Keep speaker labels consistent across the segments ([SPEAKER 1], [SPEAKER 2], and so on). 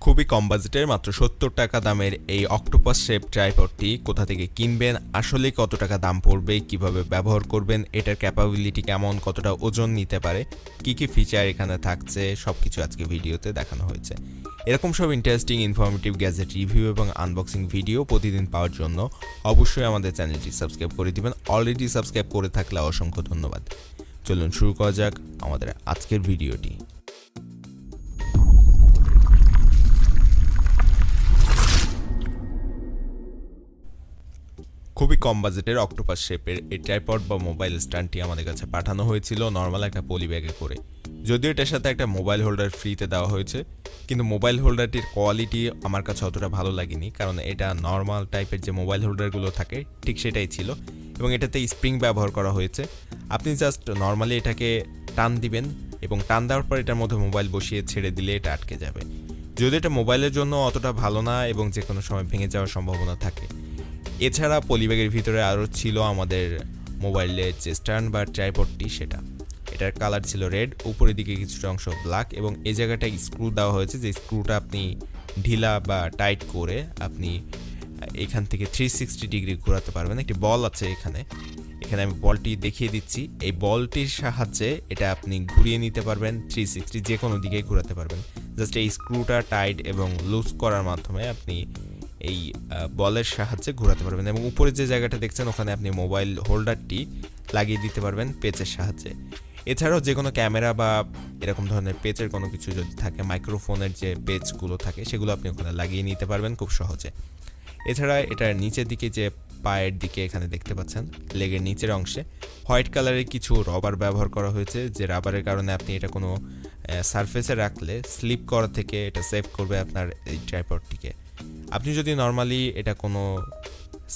[SPEAKER 1] খুবই কম বাজেটের মাত্র ৭০ টাকা দামের এই অক্টোপাস শেপ ট্রাইপডটি কোথা থেকে কিনবেন, আসলে কত টাকা দাম পড়বে, কিভাবে ব্যবহার করবেন, এটার ক্যাপাবিলিটি কেমন, কতটা ওজন নিতে পারে, কি ফিচার এখানে থাকছে সবকিছু আজকে ভিডিওতে দেখানো হয়েছে। এরকম সব ইন্টারেস্টিং ইনফরমেটিভ গ্যাজেট রিভিউ এবং আনবক্সিং ভিডিও প্রতিদিন পাওয়ার জন্য অবশ্যই আমাদের চ্যানেলটি সাবস্ক্রাইব করে দিবেন। অলরেডি সাবস্ক্রাইব করে থাকলে অসংখ্য ধন্যবাদ। চলুন শুরু করা যাক আমাদের আজকের ভিডিওটি। খুবই কম বাজেটের অক্টোপাস শেপের এই ট্রাইপড বা মোবাইল স্ট্যান্ডটি আমাদের কাছে পাঠানো হয়েছিল নর্মাল একটা পলি ব্যাগে করে। যদিও এটার সাথে একটা মোবাইল হোল্ডার ফ্রিতে দেওয়া হয়েছে, কিন্তু মোবাইল হোল্ডারটির কোয়ালিটি আমার কাছে অতটা ভালো লাগেনি, কারণ এটা নর্মাল টাইপের যে মোবাইল হোল্ডারগুলো থাকে ঠিক সেটাই ছিল এবং এটাতে স্প্রিং ব্যবহার করা হয়েছে। আপনি জাস্ট নর্মালি এটাকে টান দিবেন এবং টান দেওয়ার পর এটার মধ্যে মোবাইল বসিয়ে ছেড়ে দিলে এটা আটকে যাবে। যদিও এটা মোবাইলের জন্য অতটা ভালো না এবং যে কোনো সময় ভেঙে যাওয়ার সম্ভাবনা থাকে। এছাড়া পলিব্যাগের ভিতরে আরও ছিল আমাদের মোবাইলের যে স্ট্যান্ড বা ট্রাইপডটি, এটার কালার ছিল রেড, উপরের দিকে কিছুটা অংশ ব্ল্যাক এবং এই জায়গাটায় স্ক্রু দেওয়া হয়েছে, যে স্ক্রুটা আপনি ঢিলা বা টাইট করে আপনি এখান থেকে 360 ডিগ্রি ঘোরাতে পারবেন। একটি বল আছে এখানে আমি বলটি দেখিয়ে দিচ্ছি। এই বলটির সাহায্যে এটা আপনি ঘুরিয়ে নিতে পারবেন 360, যে কোনো দিকে ঘোরাতে পারবেন। জাস্ট এই স্ক্রুটা টাইট এবং লুজ করার মাধ্যমে আপনি এই বলের সাহায্যে ঘোরাতে পারবেন এবং উপরে যে জায়গাটা দেখছেন ওখানে আপনি মোবাইল হোল্ডারটি লাগিয়ে দিতে পারবেন পেচের সাহায্যে। এছাড়াও যে কোনো ক্যামেরা বা এরকম ধরনের পেচের কোনো কিছু যদি থাকে, মাইক্রোফোনের যে পেচগুলো থাকে সেগুলো আপনি ওখানে লাগিয়ে নিতে পারবেন খুব সহজে। এছাড়া এটার নিচের দিকে যে পায়ের দিকে এখানে দেখতে পাচ্ছেন লেগের নিচের অংশে হোয়াইট কালারের কিছু রবার ব্যবহার করা হয়েছে, যে রাবারের কারণে আপনি এটা কোনো সারফেসে রাখলে স্লিপ করা থেকে এটা সেভ করবে আপনার এই ট্রাইপডটিকে। আপনি যদি নর্মালি এটা কোনো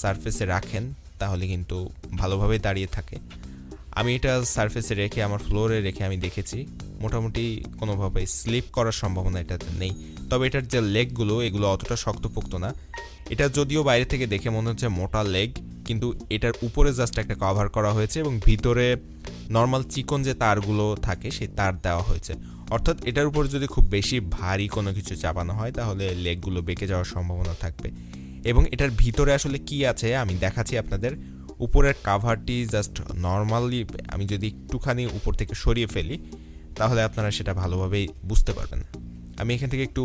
[SPEAKER 1] সারফেসে রাখেন তাহলে কিন্তু ভালোভাবে দাঁড়িয়ে থাকে। আমি এটা সারফেসে রেখে আমার ফ্লোরে রেখে আমি দেখেছি মোটামুটি কোনোভাবে স্লিপ করার সম্ভাবনা এটাতে নেই। তবে এটার যে লেগগুলো এগুলো অতটা শক্তপোক্ত না। এটা যদিও বাইরে থেকে দেখে মনে হচ্ছে মোটা লেগ, কিন্তু এটার উপরে জাস্ট একটা কভার করা হয়েছে এবং ভিতরে নর্মাল চিকন যে তারগুলো থাকে সেই তার দেওয়া হয়েছে। অর্থাৎ এটার উপর যদি খুব বেশি ভারী কোনো কিছু চাপানো হয় তাহলে লেগগুলো বেঁকে যাওয়ার সম্ভাবনা থাকবে। এবং এটার ভিতরে আসলে কি আছে আমি দেখাচ্ছি আপনাদের। উপরের কাভারটি জাস্ট নর্মালি আমি যদি একটুখানি উপর থেকে সরিয়ে ফেলি তাহলে আপনারা সেটা ভালোভাবেই বুঝতে পারবেন। আমি এখান থেকে একটু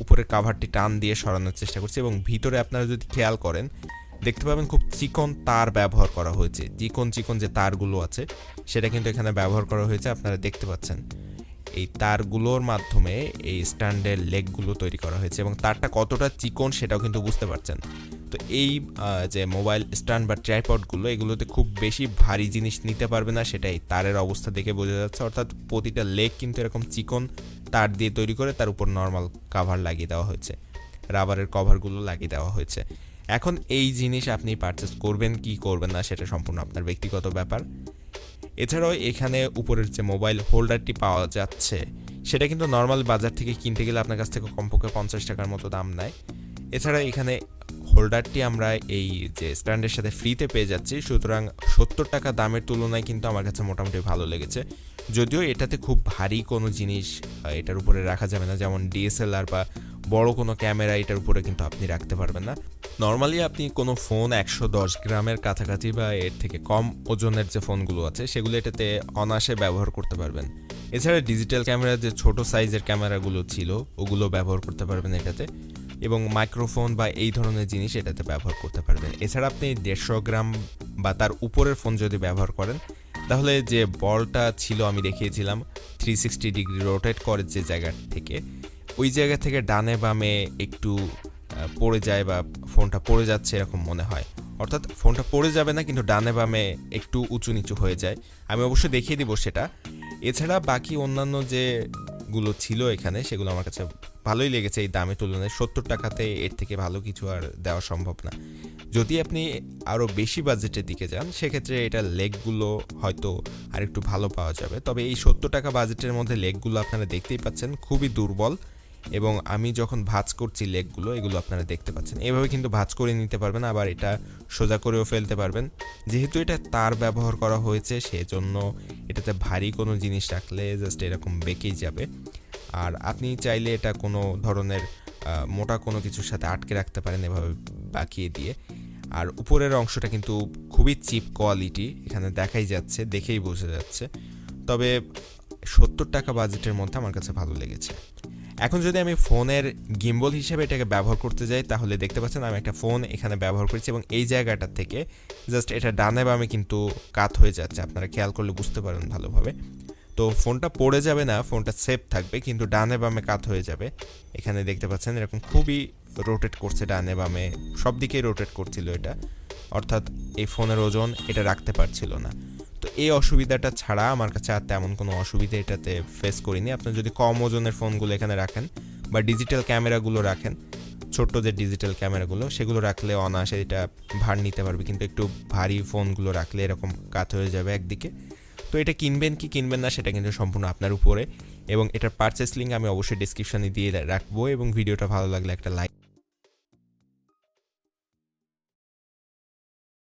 [SPEAKER 1] উপরের কাভারটি টান দিয়ে সরানোর চেষ্টা করছি এবং ভিতরে আপনারা যদি খেয়াল করেন দেখতে পাবেন খুব চিকন তার ব্যবহার করা হয়েছে। চিকন যে তারগুলো আছে সেটা কিন্তু এখানে ব্যবহার করা হয়েছে, আপনারা দেখতে পাচ্ছেন। এই তারগুলোর মাধ্যমে এই স্ট্যান্ডের লেগগুলো তৈরি করা হয়েছে এবং তারটা কতটা চিকন সেটাও কিন্তু বুঝতে পারছেন। তো এই যে মোবাইল স্ট্যান্ড বা ট্রাইপডগুলো এগুলোতে খুব বেশি ভারী জিনিস নিতে পারবে না, সেটাই তারের অবস্থা দেখে বোঝা যাচ্ছে। অর্থাৎ প্রতিটা লেগ কিন্তু এরকম চিকন তার দিয়ে তৈরি করে তার উপর নর্মাল কাভার লাগিয়ে দেওয়া হয়েছে, রাবারের কভারগুলো লাগিয়ে দেওয়া হয়েছে। এখন এই জিনিস আপনি পারচেস করবেন কি করবেন না সেটা সম্পূর্ণ আপনার ব্যক্তিগত ব্যাপার। এছাড়াও এখানে উপরের যে মোবাইল হোল্ডারটি পাওয়া যাচ্ছে সেটা কিন্তু নর্মাল বাজার থেকে কিনতে গেলে আপনার কাছ থেকে কমপক্ষে 50 টাকার মতো দাম নেয়। এছাড়া এখানে হোল্ডারটি আমরা এই যে স্ট্যান্ডের সাথে ফ্রিতে পেয়ে যাচ্ছি, সুতরাং 70 টাকা দামের তুলনায় কিন্তু আমার কাছে মোটামুটি ভালো লেগেছে। যদিও এটাতে খুব ভারী কোনো জিনিস এটার উপরে রাখা যাবে না, যেমন ডিএসএলআর বা বড় কোনো ক্যামেরা এটার উপরে কিন্তু আপনি রাখতে পারবেন না। নর্মালি আপনি কোনো ফোন 110 গ্রামের কাছাকাছি বা এর থেকে কম ওজনের যে ফোনগুলো আছে সেগুলো এটাতে অনায়াসে ব্যবহার করতে পারবেন। এছাড়া ডিজিটাল ক্যামেরার যে ছোট সাইজের ক্যামেরাগুলো ছিল ওগুলো ব্যবহার করতে পারবেন এটাতে, এবং মাইক্রোফোন বা এই ধরনের জিনিস এটাতে ব্যবহার করতে পারবেন। এছাড়া আপনি 150 গ্রাম বা তার উপরের ফোন যদি ব্যবহার করেন তাহলে যে বলটা ছিল আমি দেখিয়েছিলাম 360 ডিগ্রি রোটেট করে যে জায়গা থেকে, ওই জায়গা থেকে ডানে বামে একটু পড়ে যায় বা ফোনটা পড়ে যাচ্ছে এরকম মনে হয়। অর্থাৎ ফোনটা পড়ে যাবে না, কিন্তু ডানে বামে একটু উঁচু নিচু হয়ে যায়। আমি অবশ্যই দেখিয়ে দিব সেটা। এছাড়া বাকি অন্যান্য যেগুলো ছিল এখানে সেগুলো আমার কাছে ভালোই লেগেছে এই দামের তুলনায়। 70 টাকাতে এর থেকে ভালো কিছু আর দেওয়া সম্ভব না। যদি আপনি আরও বেশি বাজেটের দিকে যান সেক্ষেত্রে এটার লেগগুলো হয়তো আর একটু ভালো পাওয়া যাবে। তবে এই 70 টাকা বাজেটের মধ্যে লেগগুলো আপনারা দেখতেই পাচ্ছেন খুবই দুর্বল, এবং আমি যখন ভাঁজ করছি লেগগুলো এগুলো আপনারা দেখতে পাচ্ছেন। এভাবে কিন্তু ভাঁজ করে নিতে পারবেন, আবার এটা সোজা করেও ফেলতে পারবেন। যেহেতু এটা তার ব্যবহার করা হয়েছে সেজন্য এটাতে ভারী কোনো জিনিস রাখলে জাস্ট এরকম বেঁকেই যাবে। আর আপনি চাইলে এটা কোনো ধরনের মোটা কোনো কিছুর সাথে আটকে রাখতে পারেন এভাবে বাঁকিয়ে দিয়ে। আর উপরের অংশটা কিন্তু খুবই চিপ কোয়ালিটি, এখানে দেখাই যাচ্ছে, দেখেই বোঝা যাচ্ছে। তবে 70 টাকা বাজেটের মধ্যে আমার কাছে ভালো লেগেছে। এখন যদি আমি ফোনের গিম্বল হিসেবে এটাকে ব্যবহার করতে যাই, তাহলে দেখতে পাচ্ছেন আমি একটা ফোন এখানে ব্যবহার করেছি এবং এই জায়গাটা থেকে জাস্ট এটা ডানে বামে কিন্তু কাত হয়ে যাচ্ছে, আপনারা খেয়াল করলে বুঝতে পারেন ভালোভাবে। তো ফোনটা পড়ে যাবে না, ফোনটা সেফ থাকবে, কিন্তু ডানে বামে কাত হয়ে যাবে। এখানে দেখতে পাচ্ছেন এরকম খুবই রোটেট করছে, ডানে বামে সব দিকেই রোটেট করছিল এটা, অর্থাৎ এই ফোনের ওজন এটা রাখতে পারছিল না। তো এই অসুবিধাটা ছাড়া আমার কাছে আর তেমন কোনো অসুবিধা এটাতে ফেস করিনি। আপনি যদি কম ওজনের ফোনগুলো এখানে রাখেন বা ডিজিটাল ক্যামেরাগুলো রাখেন, ছোট্ট যে ডিজিটাল ক্যামেরাগুলো সেগুলো রাখলে অনায়াসে এটা ভার নিতে পারবে, কিন্তু একটু ভারী ফোনগুলো রাখলে এরকম কাত হয়ে যাবে একদিকে। তো এটা কিনবেন কি কিনবেন না সেটা কিন্তু সম্পূর্ণ আপনার উপরে, এবং এটার পারচেস লিঙ্ক আমি অবশ্যই ডিসক্রিপশনে দিয়ে রাখবো, এবং ভিডিওটা ভালো লাগলে একটা লাইক